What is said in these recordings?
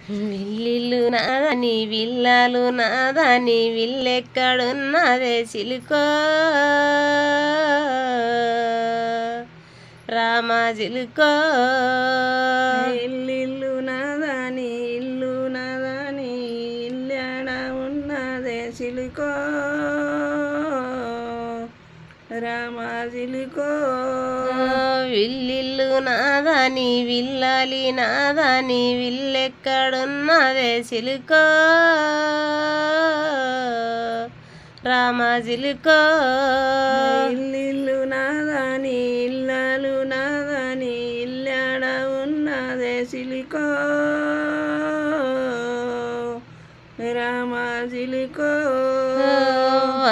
విల్లిల్లు నాదని విల్లాలు నాదని విల్లెక్కడున్నదే చిలుకో రామా చిలుకో ఇల్లు నాదని ఇల్లు నాదని ఇల్లెడ ఉన్నదే చిలుకో రామా చిలుకో విల్లిల్లు నాదని విల్లాలి నాదని విల్లెక్కడున్నదే చిలుకో రామా చిలుకో ఇల్లు నాదని ఇల్లాలు నాదని ఇల్లెడ ఉన్నదే చిలుకో రామా చిలుకో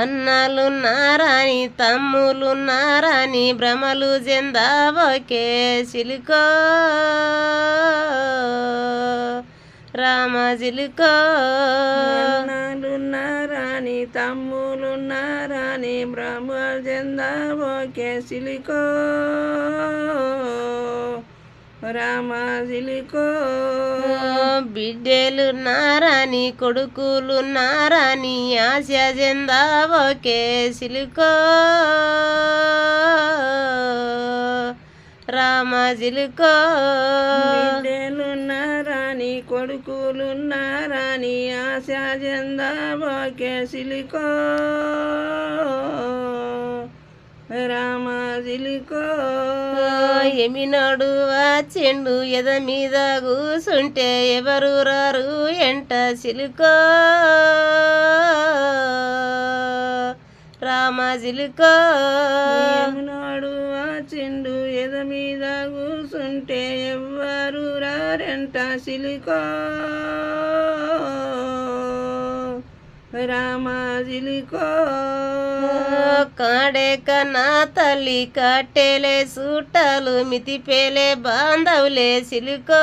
అన్నాలు నారాని తమ్ములు నారాని భ్రమలు చెందావకే చిలుకో రామా చిలుకో నాలున్నారాని తమ్ములున్నారాని బ్రహ్మ చెందావకే చిలుకో రామా చిలుకో బిడ్డలు నారాని కొడుకులు నారాని ఆశ చెందావకే చిలుకో రామా చిలుకో బిడ్డలున్నారాని కొడుకులున్నారాని ఆశ చెందావకే చిలుకో రామా చిలుకో ఎమినాడు వచ్చిండు ఎద మీద కూసుంటే ఎవరు రారు ఎంట చిలుకో రామా చిలుకో నాడు వచ్చిండు ఎద మీద కూసుంటే ఎవ్వరు రారెంట చిలుకో రామా చిలుకో కాడే కన్నా తల్లి కట్టెలే సూటాలు మితిపేలే బాంధవులే చిలుకో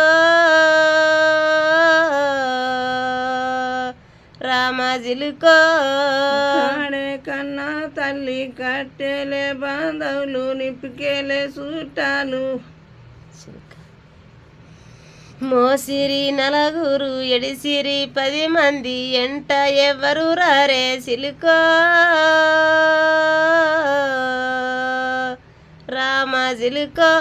రామా చిలుకో కాడే కన్నా తల్లి కట్టెలే బాంధవులు నిప్పుకేలే సూటాలు మోసిరి నలుగురు ఎడిసిరి 10 మంది ఎంట ఎవరు రారే చిలుకో రామా చిలుకో